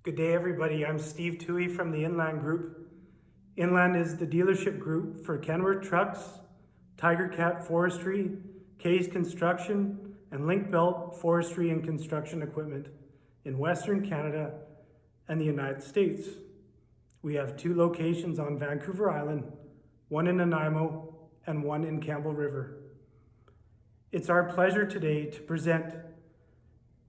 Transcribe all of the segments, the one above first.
Good day, everybody. I'm Steve Toohey from the Inland Group. Inland is the dealership group for Kenworth Trucks, Tiger Cat Forestry, Kay's Construction, and Link Belt Forestry and Construction Equipment in Western Canada and the United States. We have 2 locations on Vancouver Island, one in Nanaimo and one in Campbell River. It's our pleasure today to present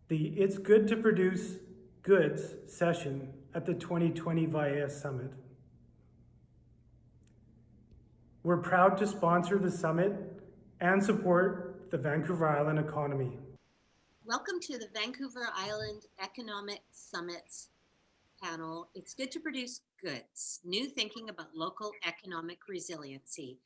the It's Good to Produce Goods session at the 2020 VIEA Summit. We're proud to sponsor the summit and support the Vancouver Island economy. Welcome to the Vancouver Island Economic Summits panel. It's good to produce goods, new thinking about local economic resiliency.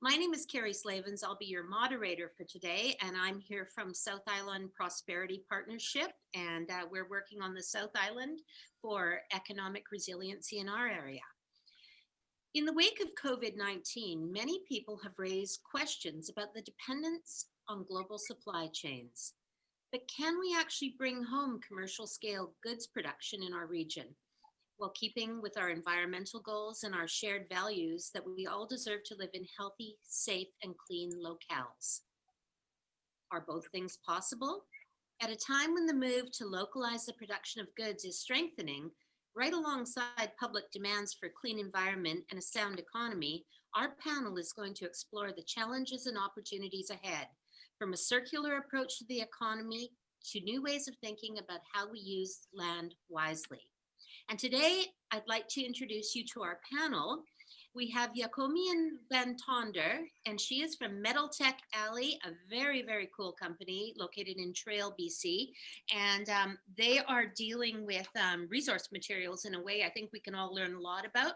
My name is Carrie Slavens. I'll be your moderator for today, and I'm here from South Island Prosperity Partnership, and we're working on the South Island for economic resiliency in our area. In the wake of COVID-19, many people have raised questions about the dependence on global supply chains. But can we actually bring home commercial scale goods production in our region, while keeping with our environmental goals and our shared values that we all deserve to live in healthy, safe, and clean locales? Are both things possible? At a time when the move to localize the production of goods is strengthening, right alongside public demands for clean environment and a sound economy, our panel is going to explore the challenges and opportunities ahead, from a circular approach to the economy to new ways of thinking about how we use land wisely. And today, I'd like to introduce you to our panel. We have Economies Van Tonder, and she is from Metal Tech Alley, a very, very cool company located in Trail, BC. And they are dealing with resource materials in a way I think we can all learn a lot about.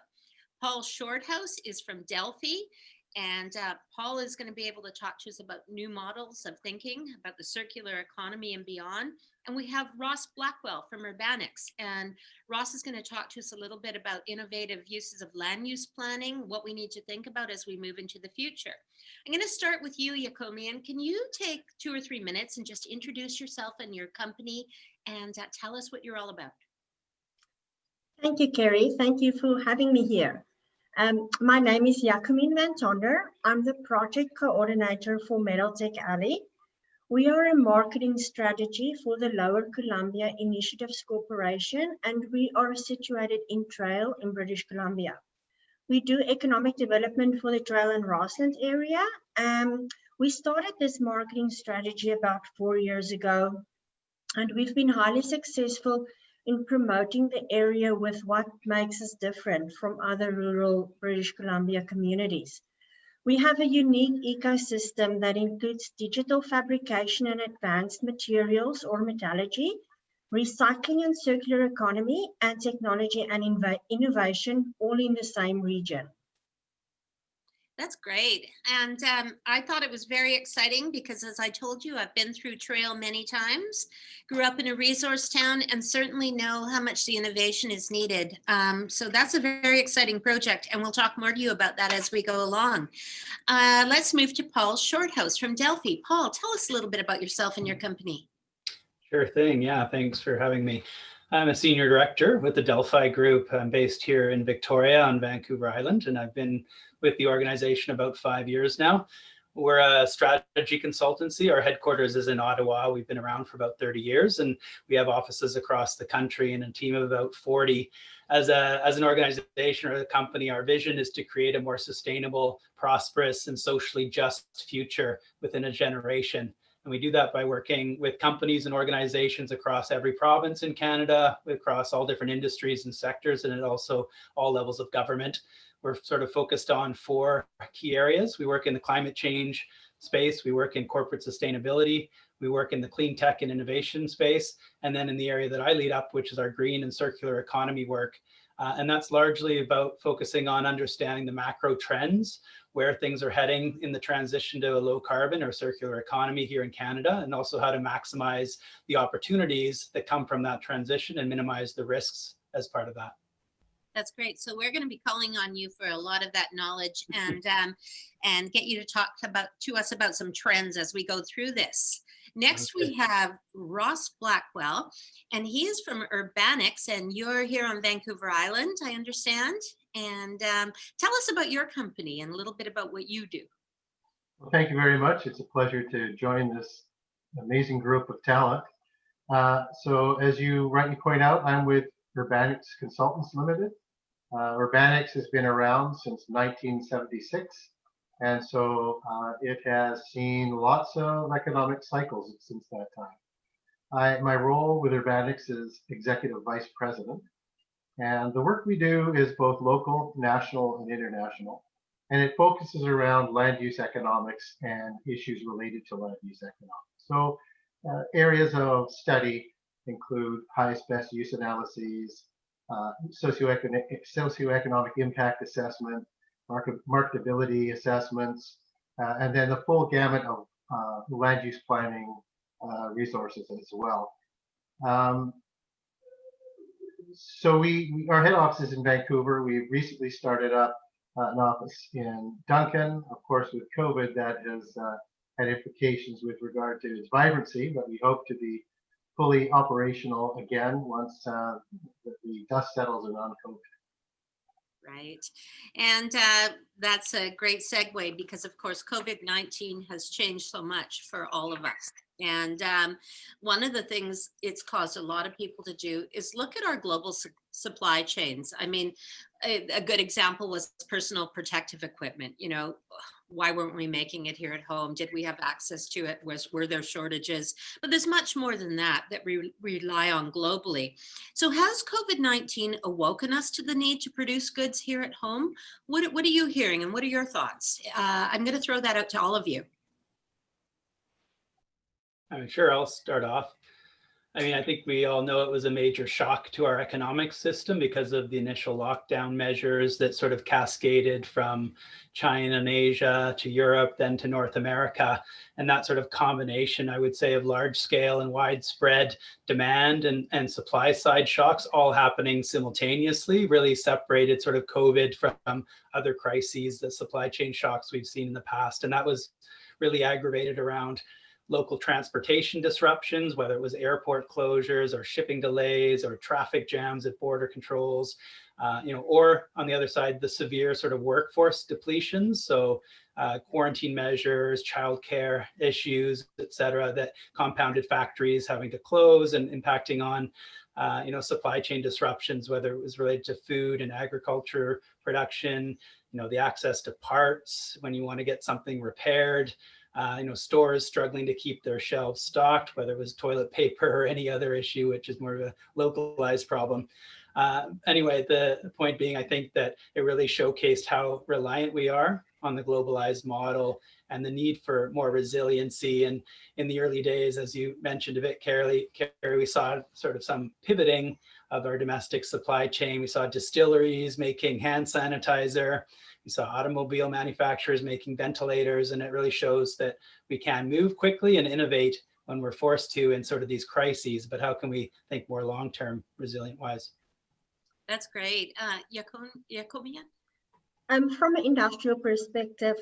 Paul Shorthouse is from Delphi. And Paul is going to be able to talk to us about new models of thinking about the circular economy and beyond. And we have Ross Blackwell from Urbanics. And Ross is going to talk to us a little bit about innovative uses of land use planning, what we need to think about as we move into the future. I'm going to start with you, Economies. Can you take 2 or 3 minutes and just introduce yourself and your company and tell us what you're all about? Thank you, Carrie. Thank you for having me here. My name is Economies Van Tonder. I'm the project coordinator for Metal Tech Alley. We are a marketing strategy for the Lower Columbia Initiatives Corporation, and we are situated in Trail in British Columbia. We do economic development for the Trail and Rossland area. We started this marketing strategy about 4 years ago, and we've been highly successful in promoting the area with what makes us different from other rural British Columbia communities. We have a unique ecosystem that includes digital fabrication and advanced materials or metallurgy, recycling and circular economy, and technology and innovation, all in the same region. That's great. And I thought it was very exciting because, as I told you, I've been through Trail many times, grew up in a resource town, and certainly know how much the innovation is needed. So that's a very exciting project, and we'll talk more to you about that as we go along. Let's move to Paul Shorthouse from Delphi. Paul, tell us a little bit about yourself and your company. Sure thing. Yeah, thanks for having me. I'm a senior director with the Delphi Group. I'm based here in Victoria on Vancouver Island, and I've been with the organization about 5 years now. We're a strategy consultancy. Our headquarters is in Ottawa. We've been around for about 30 years, and we have offices across the country and a team of about 40. As an organization or a company, our vision is to create a more sustainable, prosperous, and socially just future within a generation. And we do that by working with companies and organizations across every province in Canada, across all different industries and sectors, and also all levels of government. We're sort of focused on 4 key areas. We work in the climate change space, we work in corporate sustainability, we work in the clean tech and innovation space, and then in the area that I lead up, which is our green and circular economy work. And that's largely about focusing on understanding the macro trends, where things are heading in the transition to a low carbon or circular economy here in Canada, and also how to maximize the opportunities that come from that transition and minimize the risks as part of that. That's great. So we're going to be calling on you for a lot of that knowledge and get you to talk to us about some trends as we go through this. Next, we have Ross Blackwell, and he is from Urbanics, and you're here on Vancouver Island, I understand. And tell us about your company and a little bit about what you do. Well, thank you very much. It's a pleasure to join this amazing group of talent. So as you rightly point out, I'm with Urbanics Consultants Limited. Urbanics has been around since 1976. And so it has seen lots of economic cycles since that time. My role with Urbanics is Executive Vice President. And the work we do is both local, national, and international. And it focuses around land use economics and issues related to land use economics. So areas of study include highest best use analyses, socioeconomic impact assessment, marketability assessments, and then the full gamut of land use planning resources as well. So our head office is in Vancouver. We recently started up an office in Duncan. Of course, with COVID, that has had implications with regard to its vibrancy, but we hope to be fully operational again once the dust settles around COVID. Right. And that's a great segue because, of course, COVID-19 has changed so much for all of us. And one of the things it's caused a lot of people to do is look at our global supply chains. I mean, a good example was personal protective equipment. You know, why weren't we making it here at home? Did we have access to it? Were there shortages? But there's much more than that we rely on globally. So has COVID-19 awoken us to the need to produce goods here at home? What are you hearing and what are your thoughts? I'm going to throw that out to all of you. I'm sure I'll start off. I mean, I think we all know it was a major shock to our economic system because of the initial lockdown measures that sort of cascaded from China and Asia to Europe, then to North America. And that sort of combination, I would say, of large scale and widespread demand and supply side shocks all happening simultaneously really separated sort of COVID from other crises, the supply chain shocks we've seen in the past. And that was really aggravated around local transportation disruptions, whether it was airport closures or shipping delays or traffic jams at border controls, or on the other side, the severe sort of workforce depletions. So quarantine measures, childcare issues, et cetera, that compounded factories having to close and impacting on supply chain disruptions, whether it was related to food and agriculture production, the access to parts when you want to get something repaired, stores struggling to keep their shelves stocked, whether it was toilet paper or any other issue, which is more of a localized problem. Anyway, the point being, I think that it really showcased how reliant we are on the globalized model and the need for more resiliency. And in the early days, as you mentioned a bit, Carrie, we saw sort of some pivoting of our domestic supply chain. We saw distilleries making hand sanitizer. We saw automobile manufacturers making ventilators, and it really shows that we can move quickly and innovate when we're forced to in sort of these crises, but how can we think more long-term, resilient-wise? That's great. Jacomina? From an industrial perspective,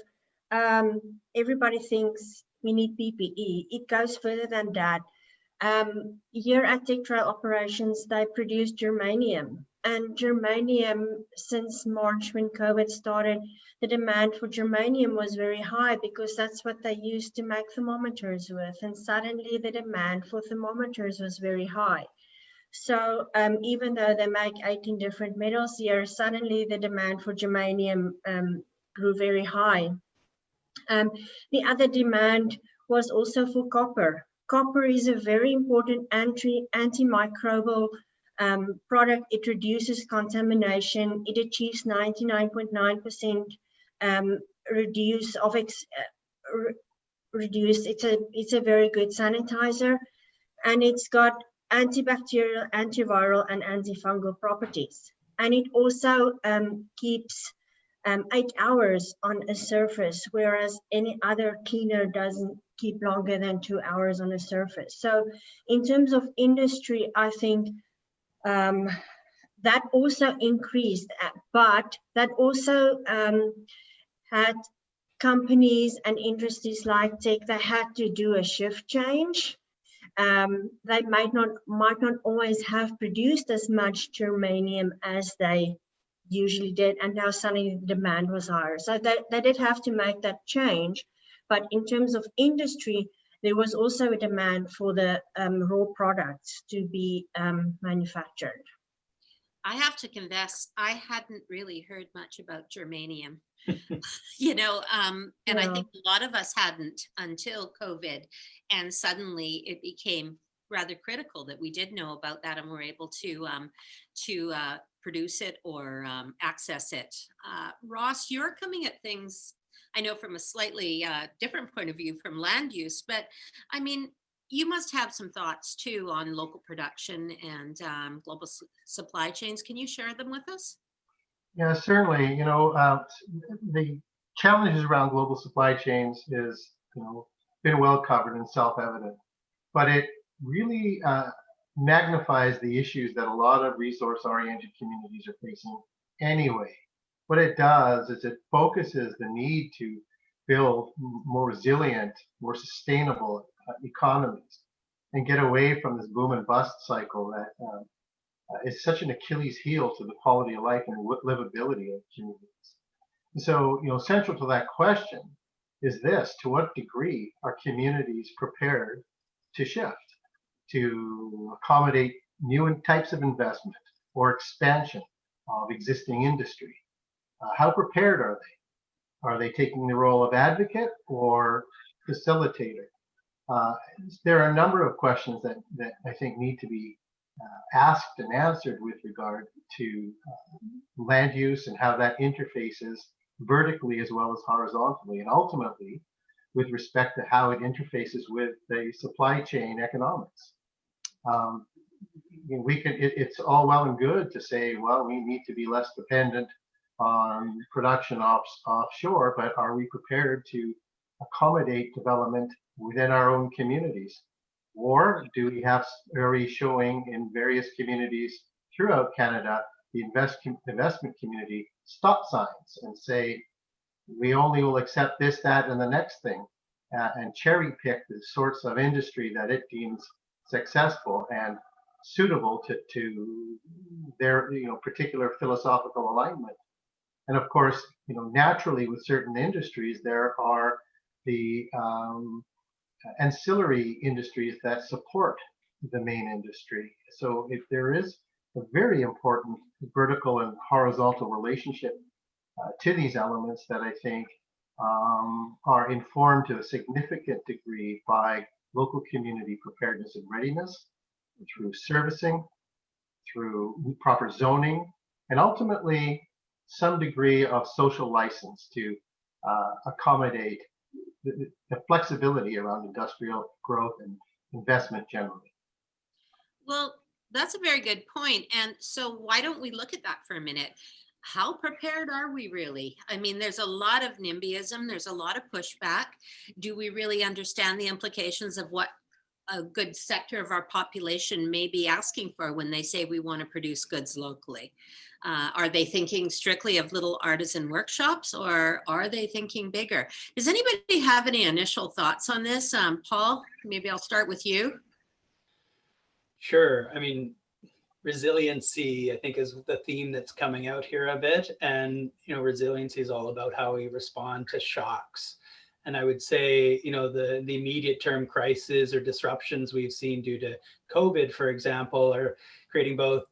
everybody thinks we need PPE. It goes further than that. Here at Tech Trail Operations, they produce germanium. And germanium, since March when COVID started, the demand for germanium was very high because that's what they used to make thermometers with. And suddenly the demand for thermometers was very high. So even though they make 18 different metals here, suddenly the demand for germanium grew very high. The other demand was also for copper. Copper is a very important antimicrobial product. It reduces contamination. It achieves 99.9% reduce. It's a very good sanitizer, and it's got antibacterial, antiviral, and antifungal properties. And it also keeps 8 hours on a surface, whereas any other cleaner doesn't keep longer than 2 hours on a surface. So in terms of industry, I think that also increased, but that also had companies and industries like tech, they had to do a shift change. They might not always have produced as much germanium as they usually did, and now suddenly the demand was higher. So they did have to make that change. But in terms of industry, there was also a demand for the raw products to be manufactured. I have to confess, I hadn't really heard much about germanium. And I think a lot of us hadn't until COVID, and suddenly it became rather critical that we did know about that and were able to produce it or access it. Ross, you're coming at things, I know, from a slightly different point of view from land use, but I mean, you must have some thoughts too on local production and global supply chains. Can you share them with us? Yeah, certainly. The challenges around global supply chains is, been well covered and self-evident, but it really magnifies the issues that a lot of resource-oriented communities are facing anyway. What it does is it focuses the need to build more resilient, more sustainable economies and get away from this boom and bust cycle that is such an Achilles heel to the quality of life and livability of communities. And so, central to that question is this: to what degree are communities prepared to shift, to accommodate new types of investment or expansion of existing industry? How prepared are they? Are they taking the role of advocate or facilitator? There are a number of questions that I think need to be asked and answered with regard to land use and how that interfaces vertically as well as horizontally, and ultimately with respect to how it interfaces with the supply chain economics. It's all well and good to say, well, we need to be less dependent on production offshore, but are we prepared to accommodate development within our own communities? Or are we showing in various communities throughout Canada, the investment community, stop signs and say, we only will accept this, that, and the next thing, and cherry pick the sorts of industry that it deems successful and suitable to their particular philosophical alignment. And of course, naturally with certain industries, there are the ancillary industries that support the main industry. So if there is a very important vertical and horizontal relationship to these elements that I think are informed to a significant degree by local community preparedness and readiness, through servicing, through proper zoning, and ultimately some degree of social license to accommodate the flexibility around industrial growth and investment generally. Well, that's a very good point. And so why don't we look at that for a minute? How prepared are we really? I mean, there's a lot of NIMBYism, there's a lot of pushback. Do we really understand the implications of what a good sector of our population may be asking for when they say we want to produce goods locally? Are they thinking strictly of little artisan workshops, or are they thinking bigger? Does anybody have any initial thoughts on this? Paul, maybe I'll start with you. Sure. I mean, resiliency, I think, is the theme that's coming out here a bit. And, resiliency is all about how we respond to shocks. And I would say, the immediate term crisis or disruptions we've seen due to COVID, for example, are creating both,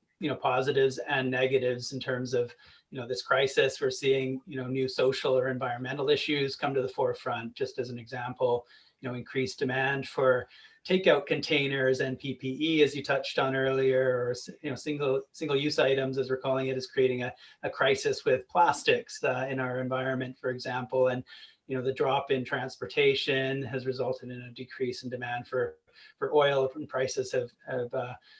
positives and negatives in terms of, this crisis. We're seeing, new social or environmental issues come to the forefront. Just as an example, increased demand for takeout containers and PPE, as you touched on earlier, or single-use items, as we're calling it, is creating a crisis with plastics in our environment, for example. And the drop in transportation has resulted in a decrease in demand for oil, and prices have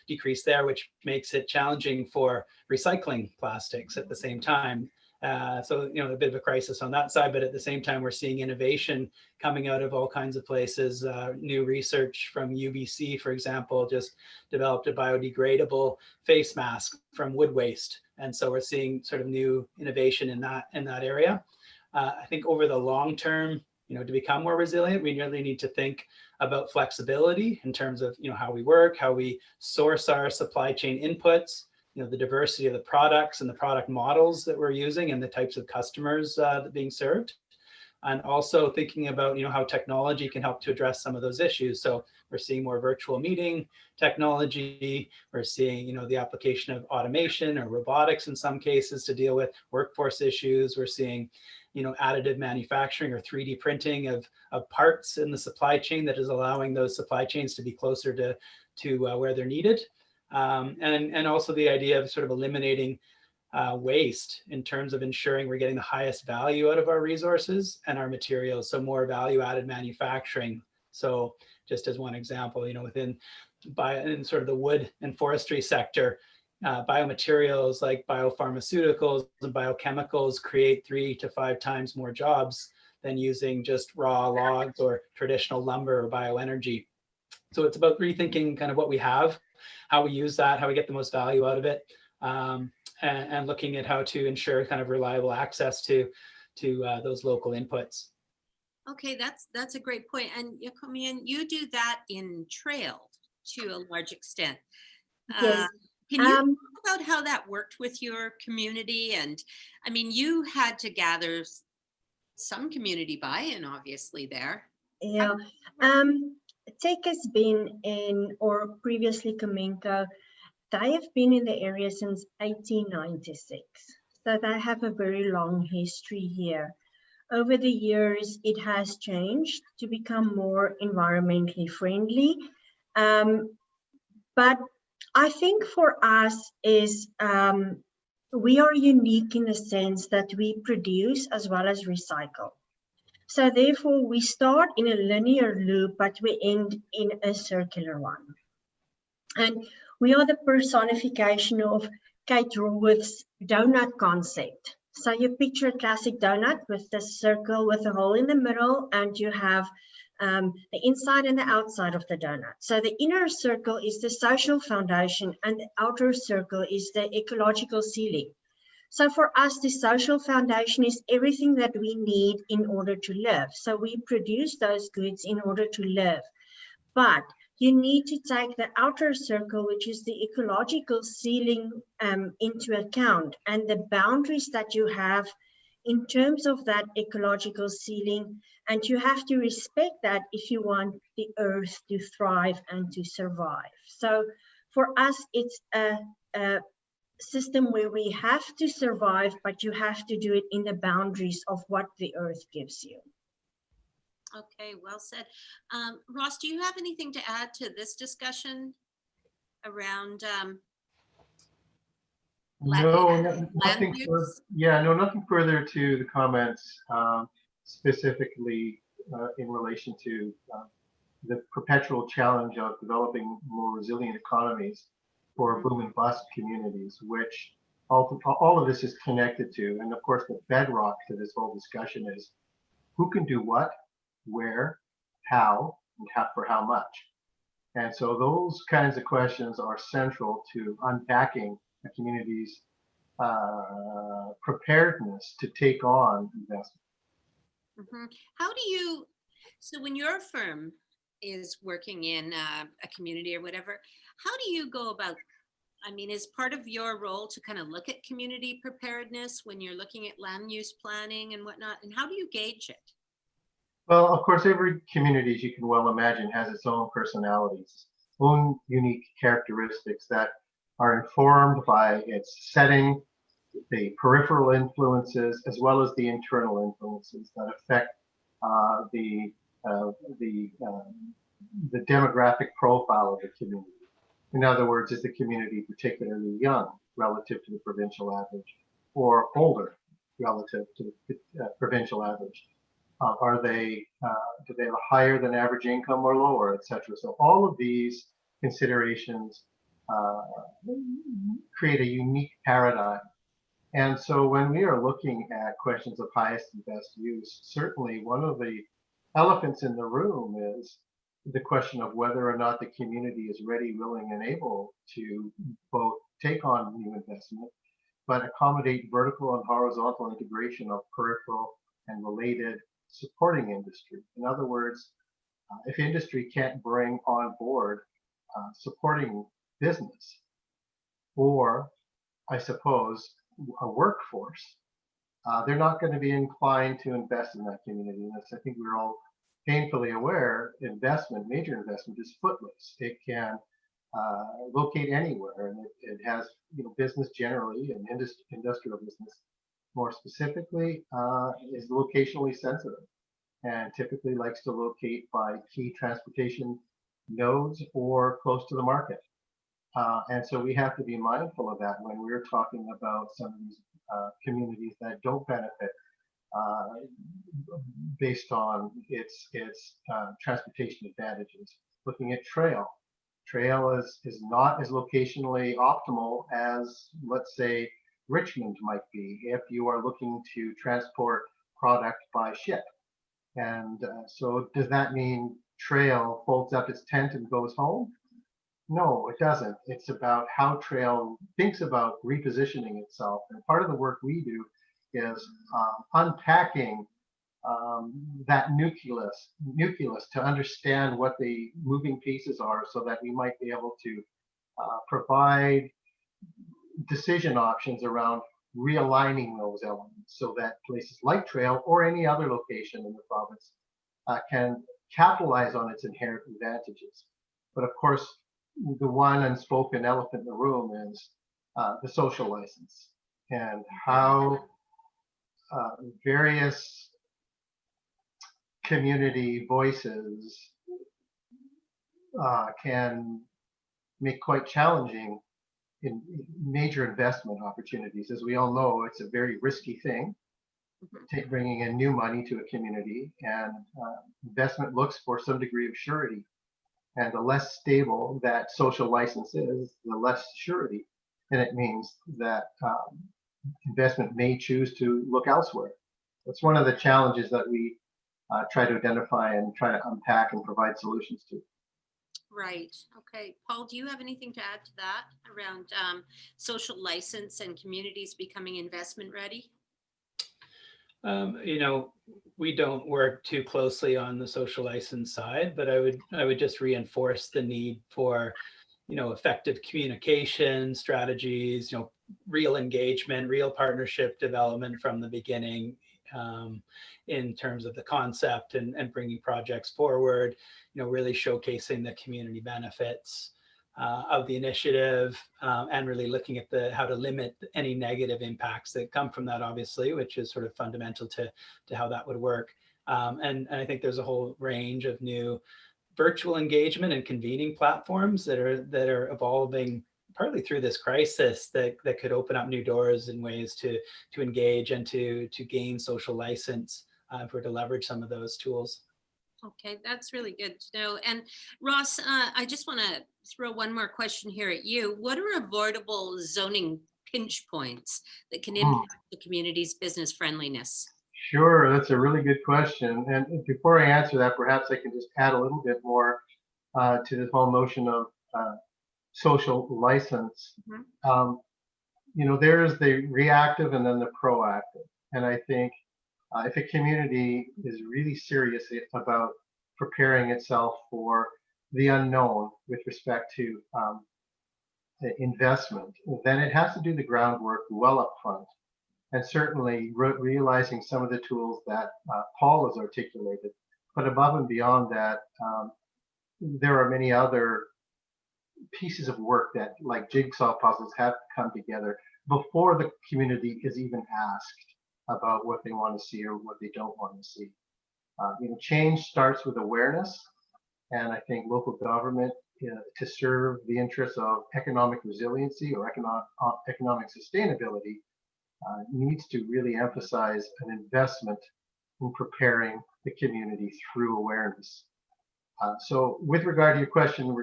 decreased there, which makes it challenging for recycling plastics at the same time. So, a bit of a crisis on that side, but at the same time, we're seeing innovation coming out of all kinds of places. New research from UBC, for example, just developed a biodegradable face mask from wood waste. And so we're seeing sort of new innovation in that area. I think over the long term, to become more resilient, we really need to think about flexibility in terms of, how we work, how we source our supply chain inputs, the diversity of the products and the product models that we're using and the types of customers that are being served. And also thinking about, how technology can help to address some of those issues. So we're seeing more virtual meeting technology. We're seeing, the application of automation or robotics in some cases to deal with workforce issues. We're seeing, additive manufacturing or 3D printing of parts in the supply chain that is allowing those supply chains to be closer to where they're needed. And also the idea of sort of eliminating waste in terms of ensuring we're getting the highest value out of our resources and our materials. So more value added manufacturing. So just as one example, within in sort of the wood and forestry sector, biomaterials like biopharmaceuticals and biochemicals create 3 to 5 times more jobs than using just raw logs or traditional lumber or bioenergy. So it's about rethinking kind of what we have, how we use that, how we get the most value out of it, and looking at how to ensure kind of reliable access to those local inputs. Okay, that's a great point. And you do that in Trail to a large extent. Yes. Can you talk about how that worked with your community? And I mean, you had to gather some community buy-in, obviously, there. Yeah. Tech has been in, or previously Comenco, they have been in the area since 1896. So they have a very long history here. Over the years, it has changed to become more environmentally friendly. But I think for us is we are unique in the sense that we produce as well as recycle. So therefore, we start in a linear loop, but we end in a circular one. And we are the personification of Kate Raworth's donut concept. So you picture a classic donut with the circle with a hole in the middle, and you have the inside and the outside of the donut. So the inner circle is the social foundation, and the outer circle is the ecological ceiling. So for us, the social foundation is everything that we need in order to live. So we produce those goods in order to live. But you need to take the outer circle, which is the ecological ceiling, into account, and the boundaries that you have in terms of that ecological ceiling. And you have to respect that if you want the earth to thrive and to survive. So for us, it's a system where we have to survive, but you have to do it in the boundaries of what the earth gives you. Okay, well said. Ross, do you have anything to add to this discussion around nothing further to the comments, specifically in relation to the perpetual challenge of developing more resilient economies for boom and bust communities, which all of this is connected to. And of course, the bedrock to this whole discussion is who can do what, where, how, and for how much. And so those kinds of questions are central to unpacking a community's preparedness to take on investment. Mm-hmm. So when your firm is working in a community or whatever, how do you go about, I mean, is part of your role to kind of look at community preparedness when you're looking at land use planning and whatnot, and how do you gauge it? Well, of course, every community, as you can well imagine, has its own personalities, own unique characteristics that are informed by its setting, the peripheral influences, as well as the internal influences that affect the demographic profile of the community. In other words, is the community particularly young relative to the provincial average, or older relative to the provincial average? Do they have a higher than average income or lower, etc.? So all of these considerations create a unique paradigm. And so when we are looking at questions of highest and best use, certainly one of the elephants in the room is the question of whether or not the community is ready, willing, and able to both take on new investment, but accommodate vertical and horizontal integration of peripheral and related supporting industry. In other words, if industry can't bring on board supporting business, or I suppose a workforce, they're not going to be inclined to invest in that community. And as I think we're all painfully aware, major investment is footless. It can locate anywhere, and it has, business generally, and industrial business more specifically, is locationally sensitive and typically likes to locate by key transportation nodes or close to the market. And so we have to be mindful of that when we're talking about some of these communities that don't benefit based on its transportation advantages. Looking at trail is not as locationally optimal as, let's say, Richmond might be if you are looking to transport product by ship. And so does that mean trail folds up its tent and goes home? No, it doesn't. It's about how trail thinks about repositioning itself. And part of the work we do is unpacking that nucleus to understand what the moving pieces are, so that we might be able to provide decision options around realigning those elements, so that places like trail or any other location in the province can capitalize on its inherent advantages. But of course, the one unspoken elephant in the room is the social license, and how various community voices can make quite challenging in major investment opportunities. As we all know, it's a very risky thing, bringing in new money to a community, and investment looks for some degree of surety. And the less stable that social license is, the less surety. And it means that investment may choose to look elsewhere. That's one of the challenges that we try to identify and try to unpack and provide solutions to. Right. Okay. Paul, do you have anything to add to that around social license and communities becoming investment ready? We don't work too closely on the social license side, but I would just reinforce the need for, effective communication strategies, real engagement, real partnership development from the beginning, in terms of the concept and bringing projects forward, really showcasing the community benefits of the initiative, and really looking at how to limit any negative impacts that come from that, obviously, which is sort of fundamental to how that would work. And I think there's a whole range of new virtual engagement and convening platforms that are evolving partly through this crisis that could open up new doors and ways to engage and to gain social license, if we're to leverage some of those tools. Okay, that's really good to know. And Ross, I just want to throw one more question here at you. What are avoidable zoning pinch points that can impact the community's business friendliness? Sure, that's a really good question. And before I answer that, perhaps I can just add a little bit more to this whole notion of social license. There's the reactive and then the proactive. And I think if a community is really serious about preparing itself for the unknown with respect to investment, then it has to do the groundwork well up front. And certainly realizing some of the tools that Paul has articulated. But above and beyond that, there are many other pieces of work that, like jigsaw puzzles, have to come together before the community is even asked about what they want to see or what they don't want to see. Change starts with awareness, and I think local government, to serve the interests of economic resiliency or economic sustainability, needs to really emphasize an investment in preparing the community through awareness. So with regard to your question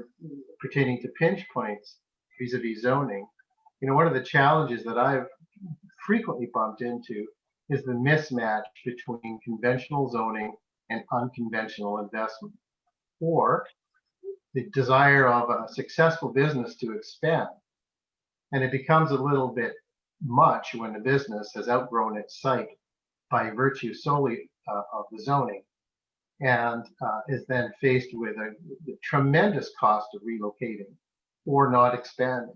pertaining to pinch points vis-a-vis zoning, one of the challenges that I've frequently bumped into is the mismatch between conventional zoning and unconventional investment, or the desire of a successful business to expand. And it becomes a little bit much when the business has outgrown its site by virtue solely of the zoning, and is then faced with the tremendous cost of relocating or not expanding.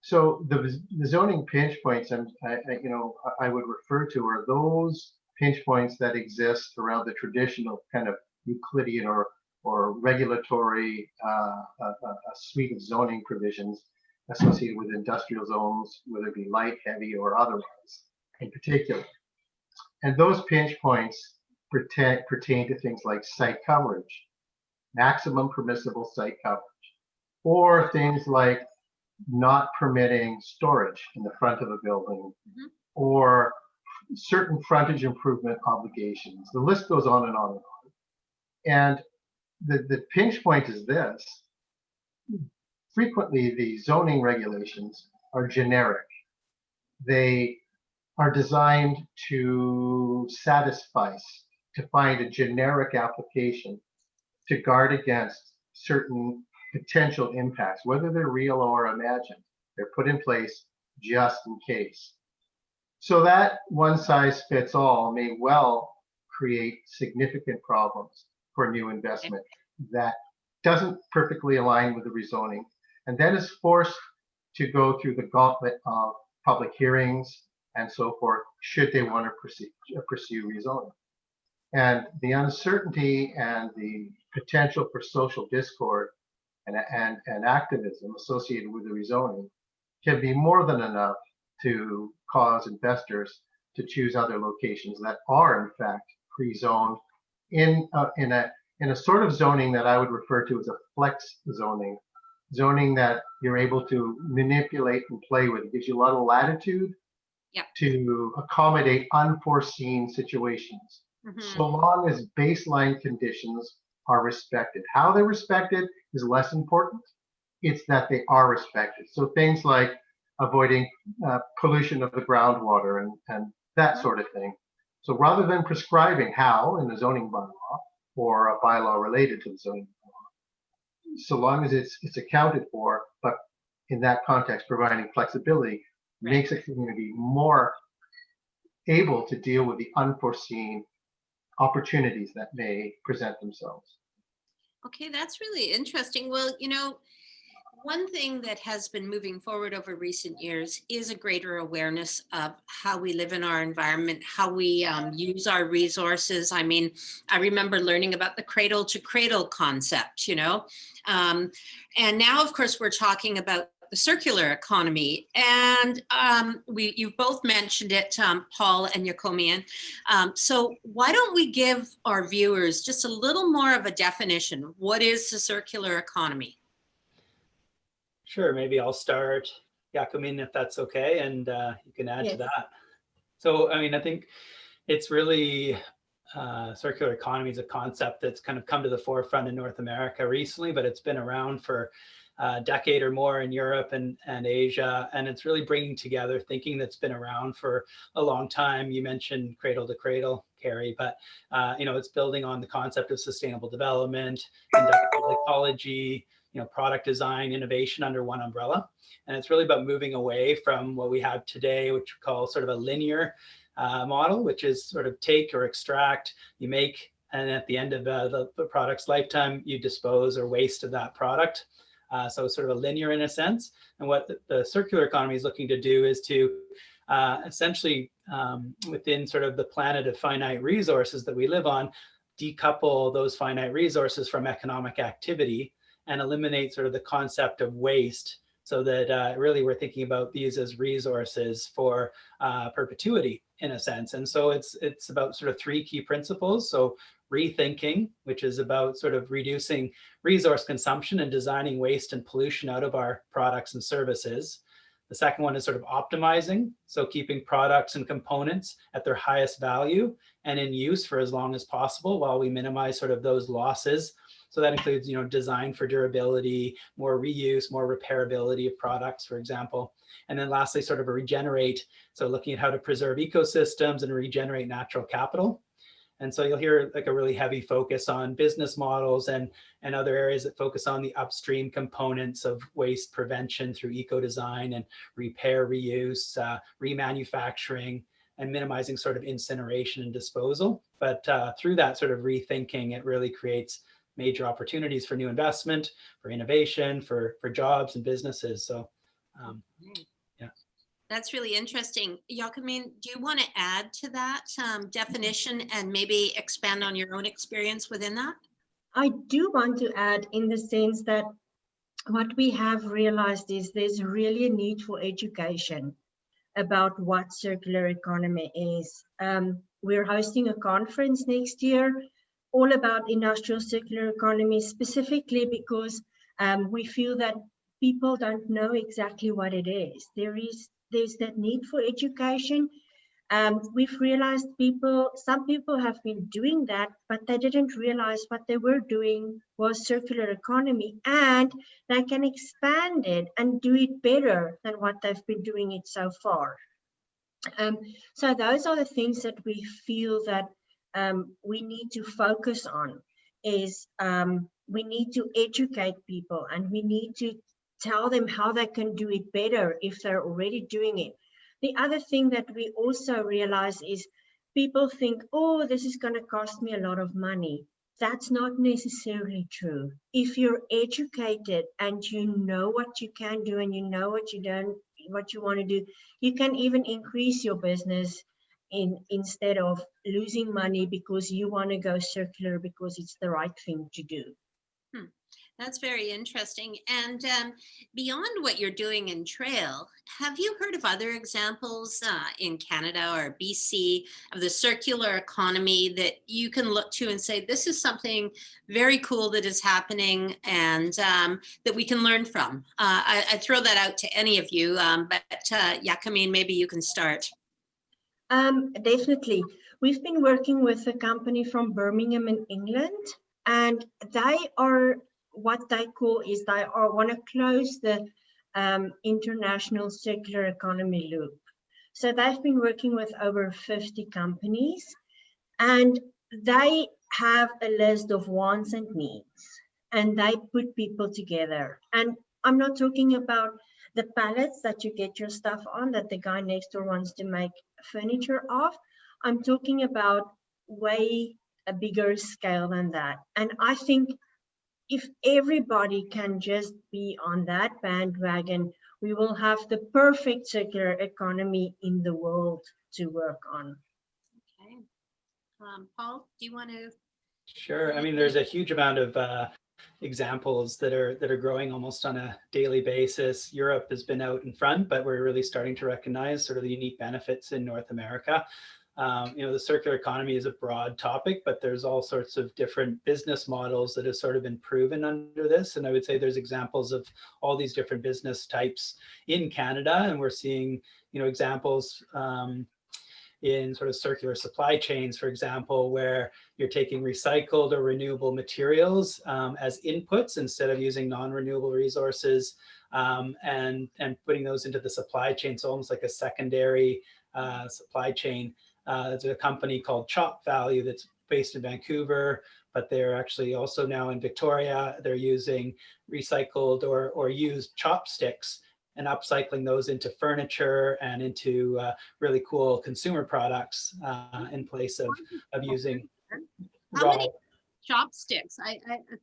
So the zoning pinch points, I would refer to are those pinch points that exist around the traditional kind of Euclidean or regulatory a suite of zoning provisions associated with industrial zones, whether it be light, heavy, or otherwise in particular. And those pinch points pertain to things like site coverage, maximum permissible site coverage, or things like not permitting storage in the front of a building, or certain frontage improvement obligations. The list goes on and on and on. And the pinch point is this: frequently the zoning regulations are generic. They are designed to to find a generic application to guard against certain potential impacts, whether they're real or imagined. They're put in place just in case. So that one size fits all may well create significant problems for new investment that doesn't perfectly align with the rezoning, and then is forced to go through the gauntlet of public hearings and so forth, should they want to pursue rezoning. And the uncertainty and the potential for social discord and activism associated with the rezoning can be more than enough to cause investors to choose other locations that are in fact pre-zoned in a sort of zoning that I would refer to as a flex zoning that you're able to manipulate and play with. It gives you a lot of latitude to accommodate unforeseen situations, so long as baseline conditions are respected. How they're respected is less important. It's that they are respected. So things like avoiding pollution of the groundwater and that sort of thing. So rather than prescribing how in the zoning bylaw or a bylaw related to the zoning bylaw, so long as it's accounted for, but in that context, providing flexibility makes a community more able to deal with the unforeseen opportunities that may present themselves. Okay, that's really interesting. Well, one thing that has been moving forward over recent years is a greater awareness of how we live in our environment, how we use our resources. I mean, I remember learning about the cradle to cradle concept, and now, of course, we're talking about the circular economy. And you've both mentioned it, Paul and Yakomian. So why don't we give our viewers just a little more of a definition? What is the circular economy? Sure, maybe I'll start, Yakomin, if that's okay, and you can add to that. So, I mean, I think it's really, circular economy is a concept that's kind of come to the forefront in North America recently, but it's been around for a decade or more in Europe and Asia, and it's really bringing together thinking that's been around for a long time. You mentioned cradle to cradle, Carrie, but it's building on the concept of sustainable development, industrial ecology, product design, innovation under one umbrella. And it's really about moving away from what we have today, which we call sort of a linear model, which is sort of take or extract, you make, and at the end of the product's lifetime, you dispose or waste of that product. So sort of a linear in a sense. And what the circular economy is looking to do is to essentially, within sort of the planet of finite resources that we live on, decouple those finite resources from economic activity and eliminate sort of the concept of waste, so that really we're thinking about these as resources for perpetuity in a sense. And so it's about sort of three key principles. So rethinking, which is about sort of reducing resource consumption and designing waste and pollution out of our products and services. The second one is sort of optimizing, so keeping products and components at their highest value and in use for as long as possible while we minimize sort of those losses. So that includes, design for durability, more reuse, more repairability of products, for example. And then lastly, sort of a regenerate, so looking at how to preserve ecosystems and regenerate natural capital. And so you'll hear like a really heavy focus on business models and other areas that focus on the upstream components of waste prevention through eco-design and repair, reuse, remanufacturing, and minimizing sort of incineration and disposal. But through that sort of rethinking, it really creates major opportunities for new investment, for innovation, for jobs and businesses. So yeah. That's really interesting. Yakumin, do you want to add to that definition and maybe expand on your own experience within that? I do want to add, in the sense that what we have realized is there's really a need for education about what circular economy is. We're hosting a conference next year all about industrial circular economy, specifically because we feel that people don't know exactly what it is. There's that need for education. We've realized some people have been doing that, but they didn't realize what they were doing was circular economy, and they can expand it and do it better than what they've been doing it so far. So those are the things that we feel that we need to focus on, is we need to educate people, and we need to tell them how they can do it better if they're already doing it. The other thing that we also realize is people think, oh, this is going to cost me a lot of money. That's not necessarily true. If you're educated and you know what you can do and you know what you don't, what you want to do, you can even increase your business instead of losing money because you want to go circular because it's the right thing to do. That's very interesting. And beyond what you're doing in Trail, have you heard of other examples in Canada or BC of the circular economy that you can look to and say, this is something very cool that is happening and that we can learn from? I throw that out to any of you, but Yakumin, maybe you can start. Definitely. We've been working with a company from Birmingham in England, and they are what they call is they want to close the international circular economy loop. So they've been working with over 50 companies, and they have a list of wants and needs, and they put people together. And I'm not talking about the pallets that you get your stuff on that the guy next door wants to make furniture of. I'm talking about way a bigger scale than that. And I think if everybody can just be on that bandwagon, we will have the perfect circular economy in the world to work on. Okay. Paul, do you want to? Sure. I mean, there's a huge amount of examples that are growing almost on a daily basis. Europe has been out in front, but we're really starting to recognize sort of the unique benefits in North America. The circular economy is a broad topic, but there's all sorts of different business models that have sort of been proven under this. And I would say there's examples of all these different business types in Canada, and we're seeing, examples in sort of circular supply chains, for example, where you're taking recycled or renewable materials as inputs instead of using non-renewable resources, and putting those into the supply chain. So almost like a secondary supply chain. There's a company called Chop Value that's based in Vancouver, but they're actually also now in Victoria. They're using recycled or used chopsticks and upcycling those into furniture and into really cool consumer products in place of using How many chopsticks?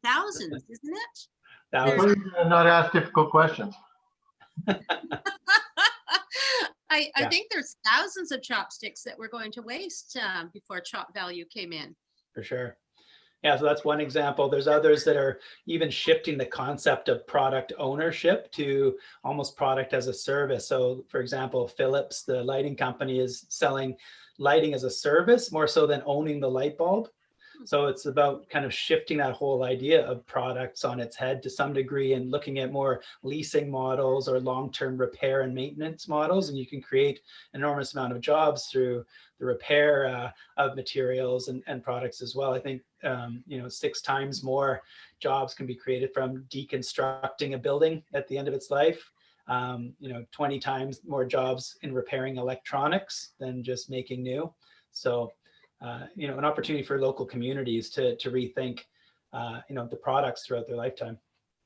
Thousands, isn't it? Please not ask difficult questions. I think there's thousands of chopsticks that we're going to waste before Chop Value came in. For sure. Yeah, so that's one example. There's others that are even shifting the concept of product ownership to almost product as a service. So for example, Philips, the lighting company, is selling lighting as a service more so than owning the light bulb. So it's about kind of shifting that whole idea of products on its head to some degree and looking at more leasing models or long-term repair and maintenance models. And you can create an enormous amount of jobs through the repair of materials and products as well. I think, 6 times more jobs can be created from deconstructing a building at the end of its life. 20 times more jobs in repairing electronics than just making new. So an opportunity for local communities to rethink, the products throughout their lifetime.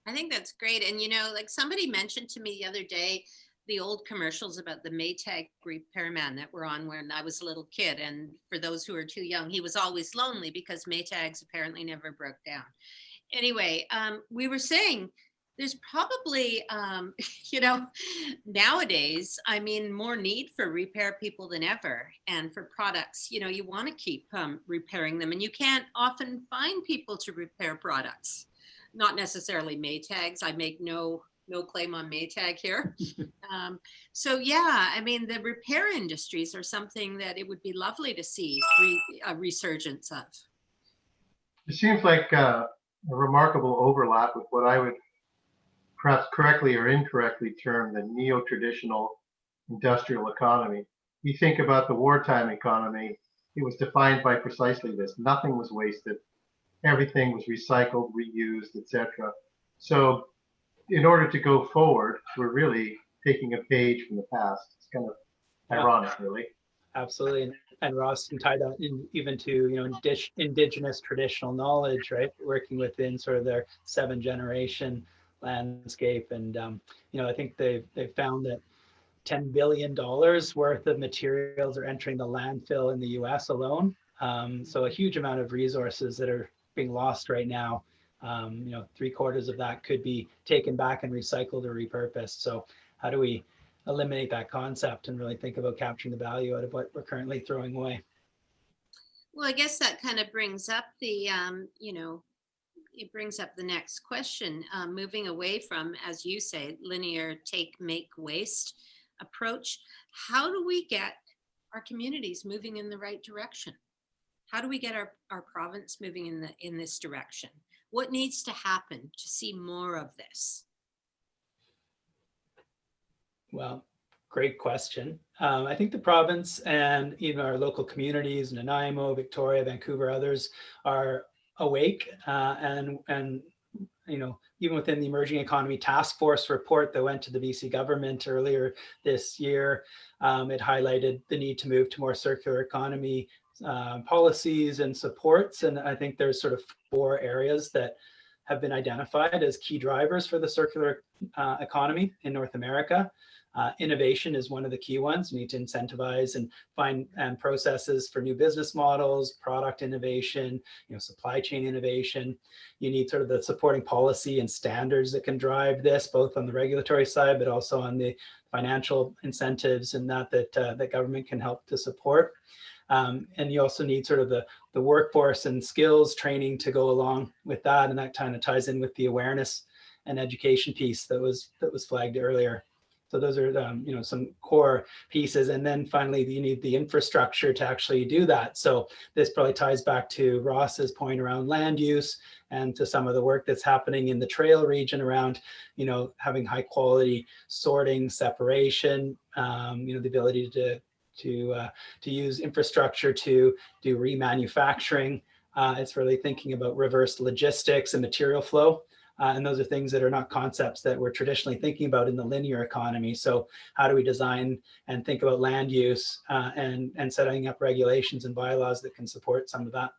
I think that's great. And, like somebody mentioned to me the other day, the old commercials about the Maytag repairman that were on when I was a little kid. And for those who are too young, he was always lonely because Maytags apparently never broke down. Anyway, we were saying there's probably, you know, nowadays, I mean, more need for repair people than ever. And for products, you know, you want to keep repairing them, and you can't often find people to repair products. Not necessarily Maytags. I make no claim on Maytag here. So yeah, I mean, the repair industries are something that it would be lovely to see a resurgence of. It seems like a remarkable overlap with what I would perhaps correctly or incorrectly term the neo-traditional industrial economy. You think about the wartime economy, it was defined by precisely this. Nothing was wasted. Everything was recycled, reused, etc. So in order to go forward, we're really taking a page from the past. It's kind of ironic, really. Absolutely. And Ross can tie that in even to, you know, indigenous traditional knowledge, right? Working within sort of their 7th-generation landscape. And, you know, I think they've found that $10 billion worth of materials are entering the landfill in the US alone. So a huge amount of resources that are being lost right now. You know, 3/4 of that could be taken back and recycled or repurposed. So how do we eliminate that concept and really think about capturing the value out of what we're currently throwing away? Well, I guess that kind of brings up the, you know, it brings up the next question, moving away from, as you say, linear take, make, waste approach. How do we get our communities moving in the right direction? How do we get our province moving in this direction? What needs to happen to see more of this? Well, great question. I think the province and even our local communities, Nanaimo, Victoria, Vancouver, others are awake and you know, even within the Emerging Economy Task Force report that went to the BC government earlier this year, it highlighted the need to move to more circular economy policies and supports. And I think there's sort of 4 areas that have been identified as key drivers for the circular economy in North America. Innovation is one of the key ones. We need to incentivize and find processes for new business models, product innovation, you know, supply chain innovation. You need sort of the supporting policy and standards that can drive this, both on the regulatory side, but also on the financial incentives and that government can help to support. And you also need sort of the workforce and skills training to go along with that, and that kind of ties in with the awareness and education piece that was flagged earlier. So those are you know, some core pieces. And then finally, you need the infrastructure to actually do that. So this probably ties back to Ross's point around land use and to some of the work that's happening in the trail region around, you know, having high quality sorting, separation, you know, the ability to use infrastructure to do remanufacturing. It's really thinking about reverse logistics and material flow. And those are things that are not concepts that we're traditionally thinking about in the linear economy. So how do we design and think about land use and setting up regulations and bylaws that can support some of that?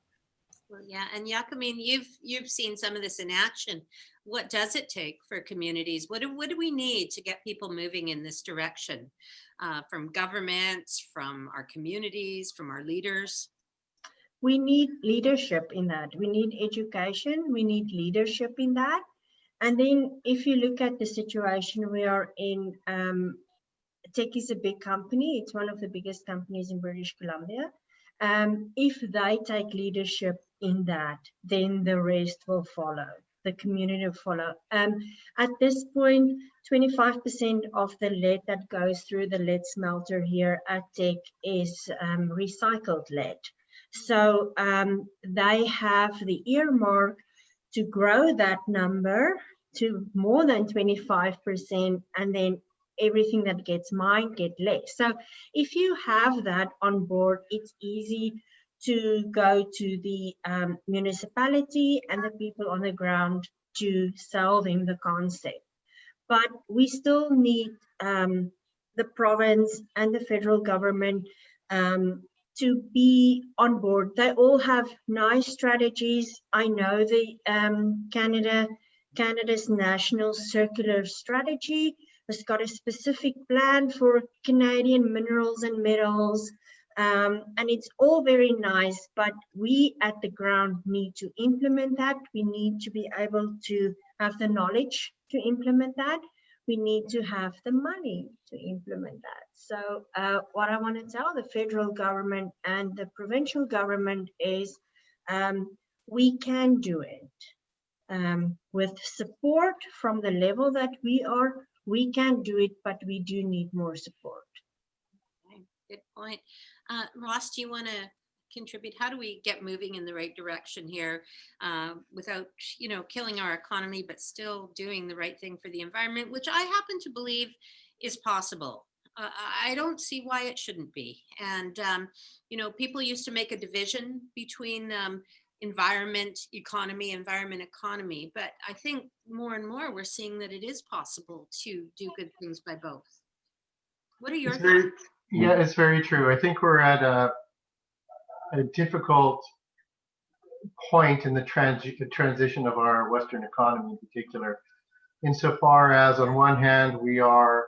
Well, yeah, and Jacqueline, you've seen some of this in action. What does it take for communities? What do we need to get people moving in this direction? From governments, from our communities, from our leaders? We need leadership in that. We need education. We need leadership in that. And then if you look at the situation we are in, Tech is a big company. It's one of the biggest companies in British Columbia. If they take leadership in that, then the rest will follow. The community will follow. At this point, 25% of the lead that goes through the lead smelter here at Tech is recycled lead. So they have the earmark to grow that number to more than 25%, and then everything that gets mined get less. So if you have that on board, it's easy to go to the municipality and the people on the ground to sell them the concept. But we still need the province and the federal government to be on board. They all have nice strategies. I know the Canada's national circular strategy, has got a specific plan for Canadian minerals and metals. And it's all very nice, but we at the ground need to implement that. We need to be able to have the knowledge to implement that. We need to have the money to implement that. So what I want to tell the federal government and the provincial government is we can do it. With support from the level that we are, we can do it, but we do need more support. Okay, good point. Ross, do you want to contribute? How do we get moving in the right direction here without, killing our economy, but still doing the right thing for the environment, which I happen to believe is possible. I don't see why it shouldn't be. And, people used to make a division between environment, economy, but I think more and more we're seeing that it is possible to do good things by both. What are your thoughts? Yeah, it's very true. I think we're at a difficult point in the transition of our Western economy in particular, insofar as on one hand we are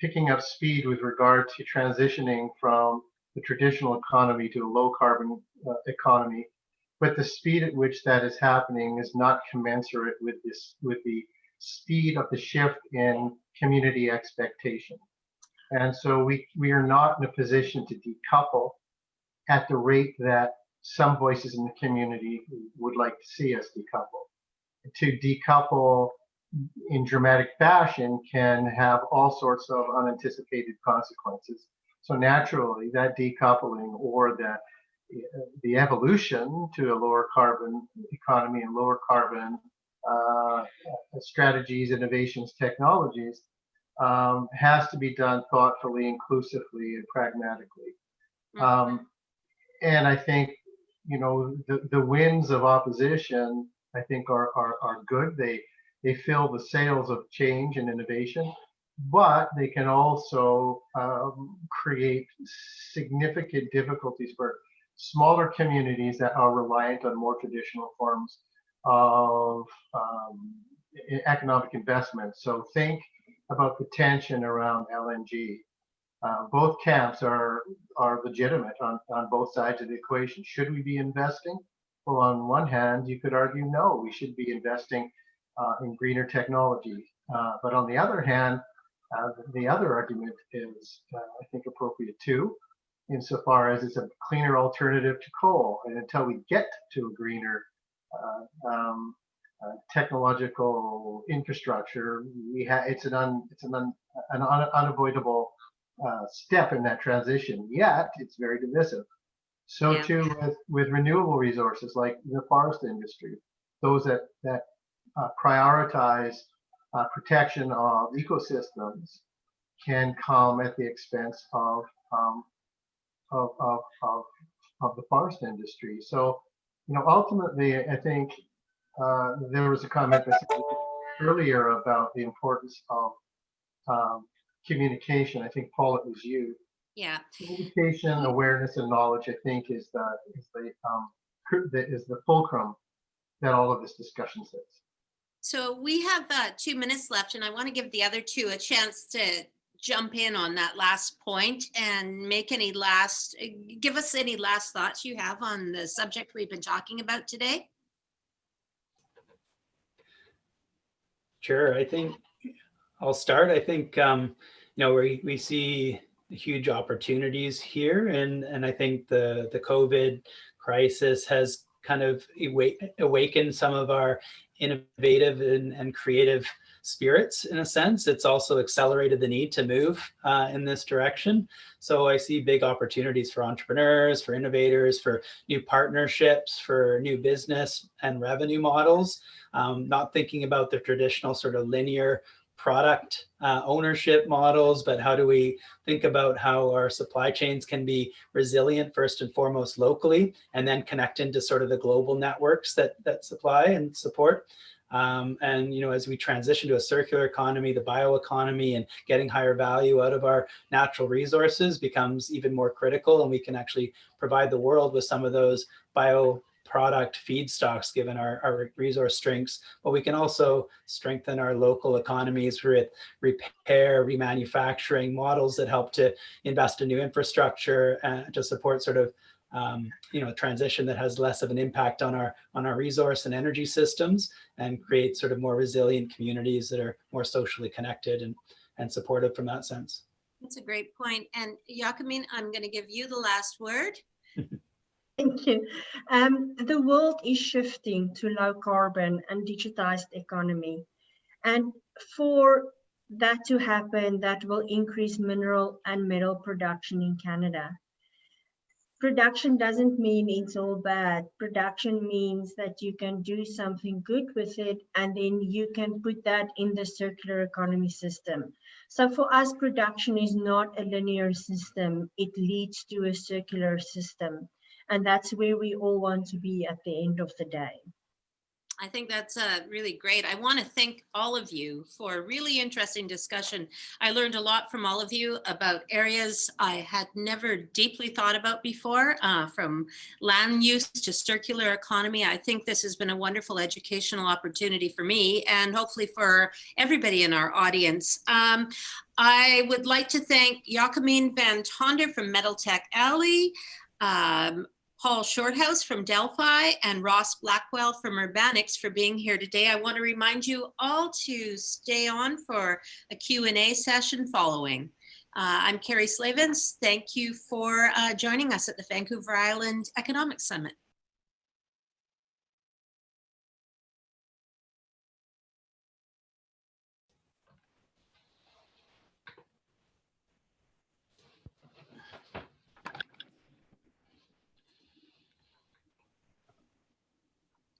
picking up speed with regard to transitioning from the traditional economy to a low carbon economy, but the speed at which that is happening is not commensurate with the speed of the shift in community expectation. And so we are not in a position to decouple at the rate that some voices in the community would like to see us decouple. To decouple in dramatic fashion can have all sorts of unanticipated consequences. So naturally, that decoupling or the evolution to a lower carbon economy and lower carbon strategies, innovations, technologies has to be done thoughtfully, inclusively, and pragmatically. And I think, the winds of opposition, I think, are good. They fill the sails of change and innovation, but they can also create significant difficulties for smaller communities that are reliant on more traditional forms of economic investment. So think about the tension around LNG. Both camps are legitimate on both sides of the equation. Should we be investing? Well, on one hand, you could argue, no, we should be investing in greener technology. But on the other hand, the other argument is, I think, appropriate too, insofar as it's a cleaner alternative to coal. And until we get to a greener technological infrastructure, it's an unavoidable step in that transition. Yet it's very divisive. So too with renewable resources like the forest industry, those that prioritize protection of ecosystems can come at the expense of the forest industry. So, ultimately, I think there was a comment earlier about the importance of communication. I think, Paul, it was you. Yeah. Communication, awareness, and knowledge, I think, is the fulcrum that all of this discussion sits. So we have 2 minutes left, and I want to give the other two a chance to jump in on that last point and give us any last thoughts you have on the subject we've been talking about today. Sure, I think I'll start. I think we see huge opportunities here, and I think the COVID crisis has kind of awakened some of our innovative and creative spirits. In a sense, it's also accelerated the need to move in this direction. So I see big opportunities for entrepreneurs, for innovators, for new partnerships, for new business and revenue models, not thinking about the traditional sort of linear product ownership models, but how do we think about how our supply chains can be resilient first and foremost locally, and then connect into sort of the global networks that supply and support. And as we transition to a circular economy, the bioeconomy, and getting higher value out of our natural resources becomes even more critical, and we can actually provide the world with some of those product feedstocks given our resource strengths, but we can also strengthen our local economies with repair, remanufacturing models that help to invest in new infrastructure and to support sort of transition that has less of an impact on our resource and energy systems, and create sort of more resilient communities that are more socially connected and supportive from that sense. That's a great point. And Jacqueline, I'm going to give you the last word. Thank you. The world is shifting to low carbon and digitized economy. And for that to happen, that will increase mineral and metal production in Canada. Production doesn't mean it's all bad. Production means that you can do something good with it, and then you can put that in the circular economy system. So for us, production is not a linear system. It leads to a circular system. And that's where we all want to be at the end of the day. I think that's really great. I want to thank all of you for a really interesting discussion. I learned a lot from all of you about areas I had never deeply thought about before, from land use to circular economy. I think this has been a wonderful educational opportunity for me, and hopefully for everybody in our audience. I would like to thank Jacqueline Van Tonder from Metal Tech Alley, Paul Shorthouse from Delphi, and Ross Blackwell from Urbanics for being here today. I want to remind you all to stay on for a Q&A session following. I'm Carrie Slavens. Thank you for joining us at the Vancouver Island Economic Summit.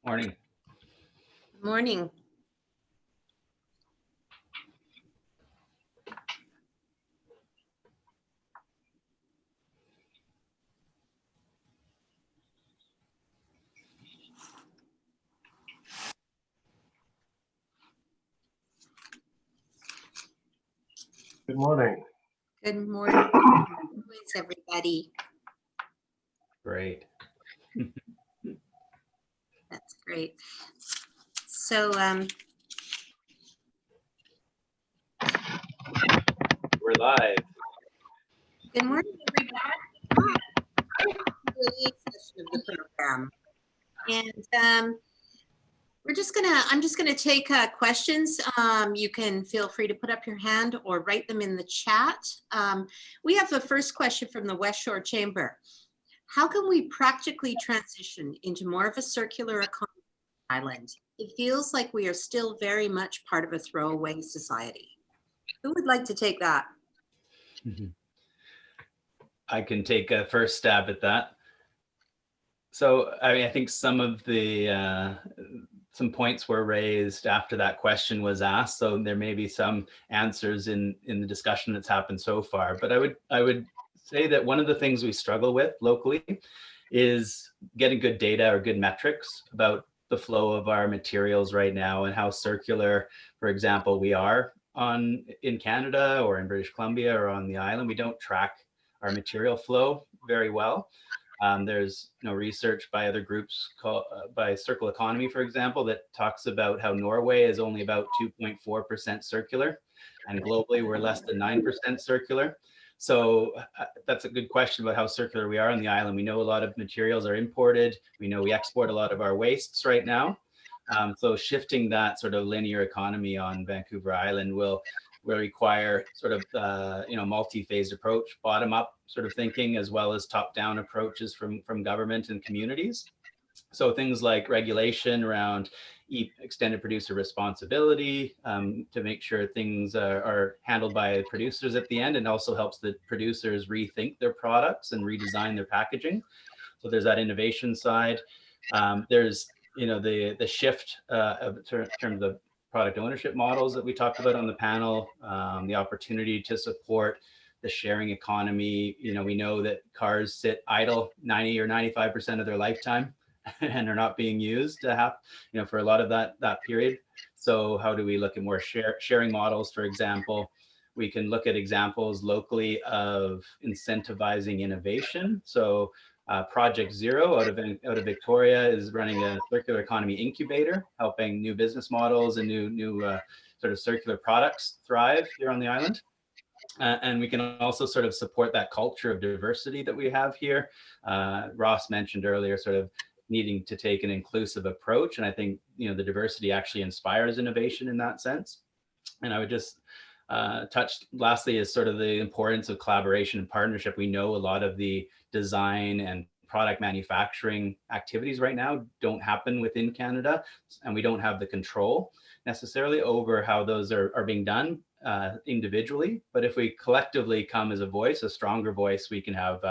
Morning. Good morning. Good morning. Good morning. How is everybody? Great. That's great. So We're live. good morning, everybody. Q&A session of the program. And I'm just gonna take questions. You can feel free to put up your hand or write them in the chat. We have the first question from the West Shore Chamber. How can we practically transition into more of a circular economy island? It feels like we are still very much part of a throwaway society. Who would like to take that? I can take a first stab at that. So, I mean, I think some of the some points were raised after that question was asked. So there may be some answers in the discussion that's happened so far. But I would say that one of the things we struggle with locally is getting good data or good metrics about the flow of our materials right now and how circular, for example, we are in Canada or in British Columbia or on the island. We don't track our material flow very well. There's research by other groups called by Circle Economy, for example, that talks about how Norway is only about 2.4% circular, and globally we're less than 9% circular. So that's a good question about how circular we are on the island. We know a lot of materials are imported. We know we export a lot of our wastes right now. So shifting that sort of linear economy on Vancouver Island will require sort of multi-phased approach, bottom-up sort of thinking, as well as top-down approaches from government and communities. So things like regulation around extended producer responsibility to make sure things are handled by producers at the end, and also helps the producers rethink their products and redesign their packaging. So there's that innovation side. There's the shift in terms of product ownership models that we talked about on the panel, the opportunity to support the sharing economy. We know that cars sit idle 90 or 95% of their lifetime and are not being used for a lot of that period. So how do we look at more sharing models? For example, we can look at examples locally of incentivizing innovation. So Project Zero out of Victoria is running a circular economy incubator, helping new business models and new sort of circular products thrive here on the island. And we can also sort of support that culture of diversity that we have here. Ross mentioned earlier sort of needing to take an inclusive approach. And I think, the diversity actually inspires innovation in that sense. And I would just touch lastly is sort of the importance of collaboration and partnership. We know a lot of the design and product manufacturing activities right now don't happen within Canada, and we don't have the control necessarily over how those are being done individually. But if we collectively come as a voice, a stronger voice, we can have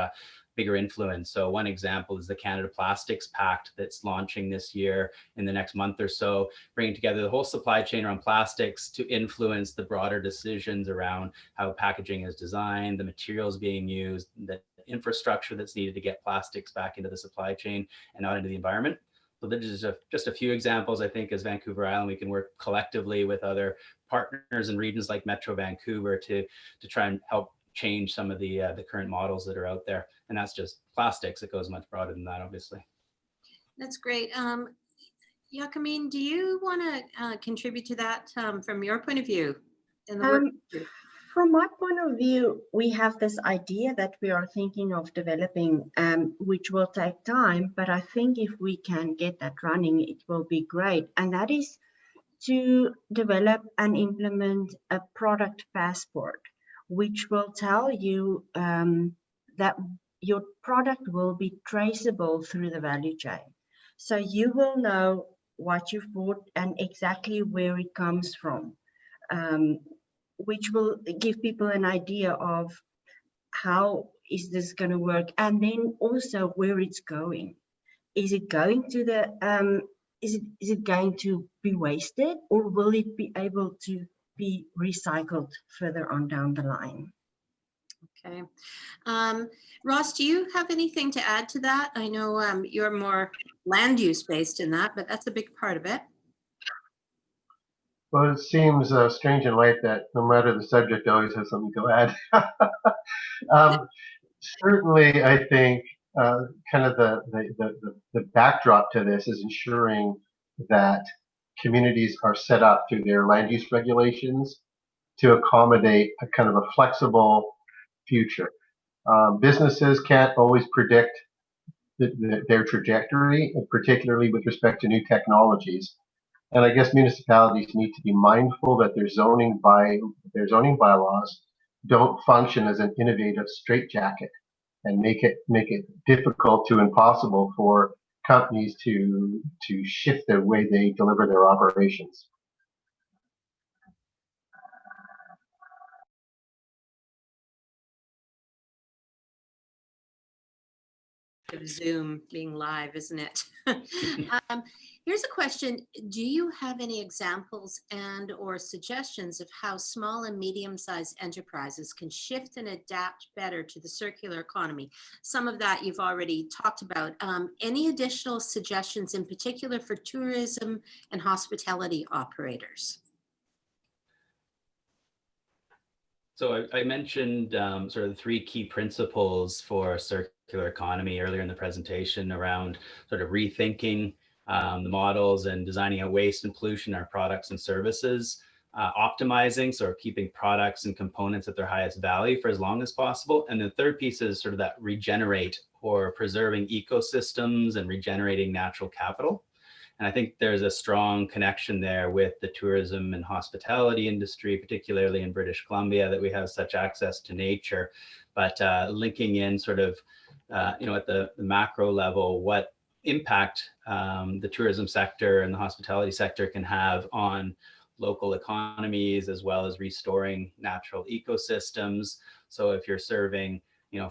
bigger influence. So one example is the Canada Plastics Pact that's launching this year in the next month or so, bringing together the whole supply chain around plastics to influence the broader decisions around how packaging is designed, the materials being used, the infrastructure that's needed to get plastics back into the supply chain and out into the environment. So there's just a few examples. I think as Vancouver Island, we can work collectively with other partners in regions like Metro Vancouver to try and help change some of the current models that are out there. And that's just plastics. It goes much broader than that, obviously. That's great. Yakameen, do you want to contribute to that from your point of view in the work? From my point of view, we have this idea that we are thinking of developing, which will take time, but I think if we can get that running, it will be great. And that is to develop and implement a product passport, which will tell you that your product will be traceable through the value chain. So you will know what you've bought and exactly where it comes from, which will give people an idea of how is this going to work, and then also where it's going. Is it going to the is it going to be wasted, or will it be able to be recycled further on down the line? Okay. Ross, do you have anything to add to that? I know you're more land use based in that, but that's a big part of it. Well, it seems strange in life that no matter the subject, I always have something to add. Certainly, I think kind of the backdrop to this is ensuring that communities are set up through their land use regulations to accommodate a kind of a flexible future. Businesses can't always predict their trajectory, particularly with respect to new technologies. And I guess municipalities need to be mindful that their zoning bylaws don't function as an innovative straitjacket and make it difficult to impossible for companies to shift the way they deliver their operations. Of Zoom being live, isn't it? Here's a question. Do you have any examples and or suggestions of how small and medium-sized enterprises can shift and adapt better to the circular economy? Some of that you've already talked about. Any additional suggestions in particular for tourism and hospitality operators? So I mentioned sort of the three key principles for circular economy earlier in the presentation around sort of rethinking the models and designing out waste and pollution in our products and services, optimizing, so keeping products and components at their highest value for as long as possible. And the third piece is sort of that regenerate, or preserving ecosystems and regenerating natural capital. And I think there's a strong connection there with the tourism and hospitality industry, particularly in British Columbia, that we have such access to nature. But linking in sort of, at the macro level, what impact the tourism sector and the hospitality sector can have on local economies, as well as restoring natural ecosystems. So if you're serving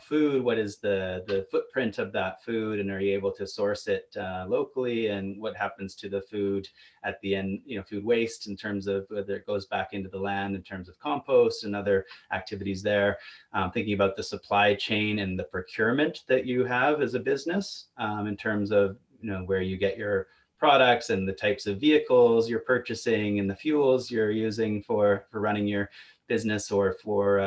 food, what is the footprint of that food, and are you able to source it locally, and what happens to the food at the end, food waste, in terms of whether it goes back into the land in terms of compost and other activities there. Thinking about the supply chain and the procurement that you have as a business, in terms of where you get your products and the types of vehicles you're purchasing and the fuels you're using for running your business, or for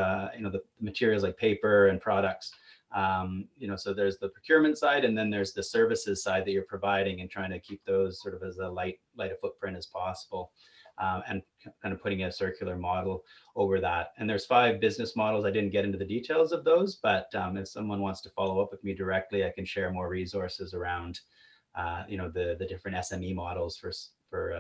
the materials like paper and products. So there's the procurement side, and then there's the services side that you're providing, and trying to keep those sort of as a light a footprint as possible, and kind of putting a circular model over that. And there's 5 business models. I didn't get into the details of those, but if someone wants to follow up with me directly, I can share more resources around, the different SME models for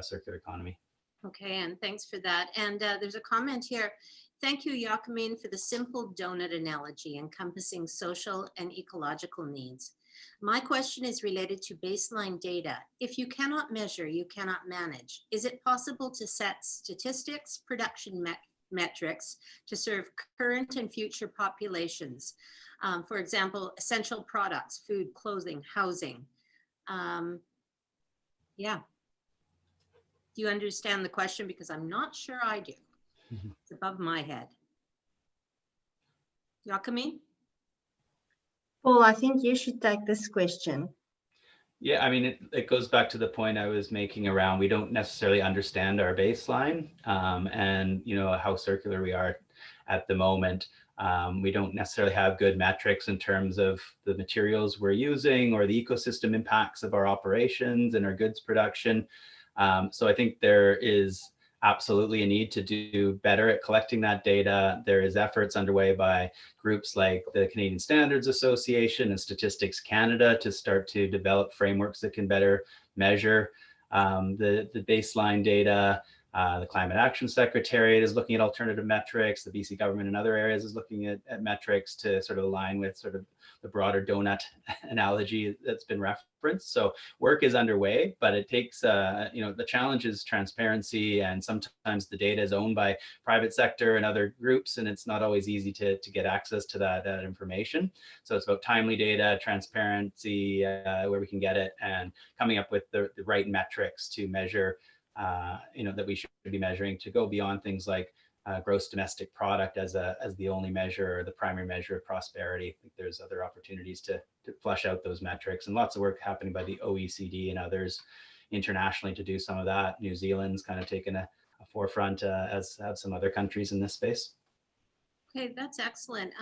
circular economy. Okay, and thanks for that. And there's a comment here. Thank you, Yakumin, for the simple donut analogy encompassing social and ecological needs. My question is related to baseline data. If you cannot measure, you cannot manage. Is it possible to set statistics, production metrics to serve current and future populations? For example, essential products, food, clothing, housing. Yeah. Do you understand the question? Because I'm not sure I do. It's above my head. Yakumin? Paul, I think you should take this question. Yeah, I mean, it goes back to the point I was making around, we don't necessarily understand our baseline, and how circular we are at the moment. We don't necessarily have good metrics in terms of the materials we're using or the ecosystem impacts of our operations and our goods production. So I think there is absolutely a need to do better at collecting that data. There is efforts underway by groups like the Canadian Standards Association and Statistics Canada to start to develop frameworks that can better measure the baseline data. The Climate Action Secretariat is looking at alternative metrics. The BC government in other areas is looking at metrics to sort of align with sort of the broader donut analogy that's been referenced. So work is underway, but it takes, the challenge is transparency, and sometimes the data is owned by private sector and other groups, and it's not always easy to get access to that information. So it's about timely data, transparency, where we can get it, and coming up with the right metrics to measure that we should be measuring, to go beyond things like gross domestic product as the only measure or the primary measure of prosperity. I think there's other opportunities to flesh out those metrics, and lots of work happening by the OECD and others internationally to do some of that. New Zealand's kind of taken a forefront, as have some other countries in this space. Okay, that's excellent.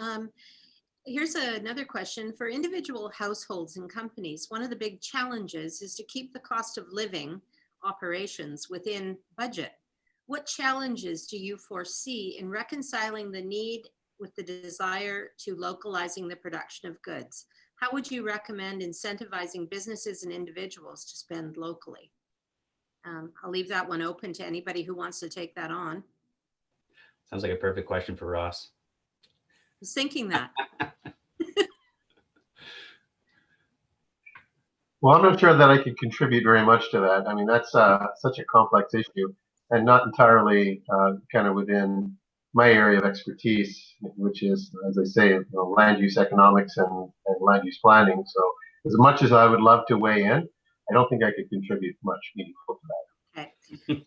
Here's another question. For individual households and companies, one of the big challenges is to keep the cost of living operations within budget. What challenges do you foresee in reconciling the need with the desire to localizing the production of goods? How would you recommend incentivizing businesses and individuals to spend locally? I'll leave that one open to anybody who wants to take that on. Sounds like a perfect question for Ross. I was thinking that. Well, I'm not sure that I could contribute very much to that. I mean, that's such a complex issue, and not entirely kind of within my area of expertise, which is, as I say, land use economics and land use planning. So as much as I would love to weigh in, I don't think I could contribute much meaningful to that. Okay.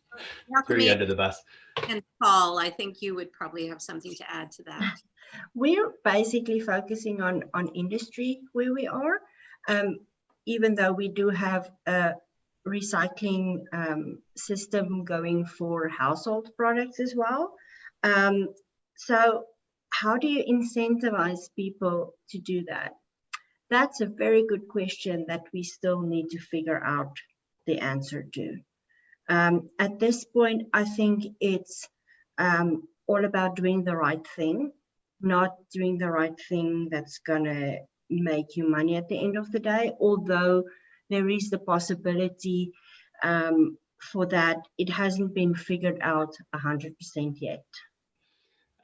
Throw you under the bus. And Paul, I think you would probably have something to add to that. We're basically focusing on industry where we are, even though we do have a recycling system going for household products as well. So how do you incentivize people to do that? That's a very good question that we still need to figure out the answer to. At this point, I think it's all about doing the right thing, not doing the right thing that's gonna make you money at the end of the day, although there is the possibility for that. It hasn't been figured out 100% yet.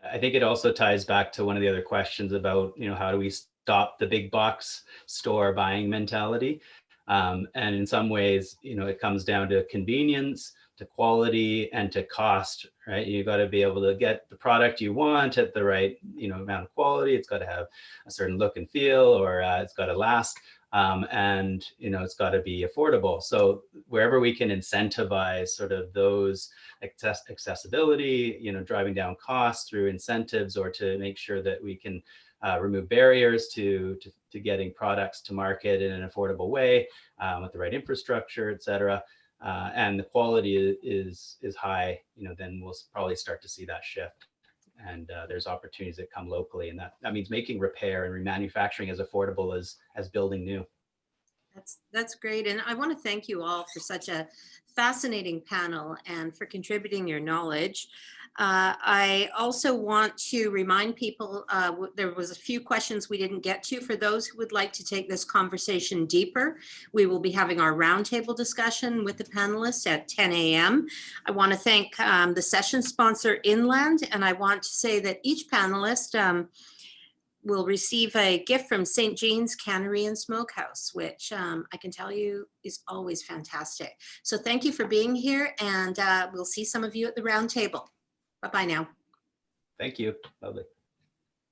I think it also ties back to one of the other questions about, how do we stop the big box store buying mentality? And in some ways, it comes down to convenience, to quality, and to cost, right? You've got to be able to get the product you want at the right, amount of quality. It's got to have a certain look and feel, or it's got to last, and it's got to be affordable. So wherever we can incentivize sort of those accessibility, driving down costs through incentives, or to make sure that we can remove barriers to getting products to market in an affordable way, with the right infrastructure, et cetera, and the quality is high, then we'll probably start to see that shift. and there's opportunities that come locally, and that means making repair and remanufacturing as affordable as building new. That's great. And I want to thank you all for such a fascinating panel and for contributing your knowledge. I also want to remind people, there was a few questions we didn't get to. For those who would like to take this conversation deeper, we will be having our roundtable discussion with the panelists at 10 a.m. I want to thank the session sponsor, Inland, and I want to say that each panelist will receive a gift from St. Jean's Cannery and Smokehouse, which I can tell you is always fantastic. So thank you for being here, and we'll see some of you at the round table. Bye-bye now. Thank you. Lovely.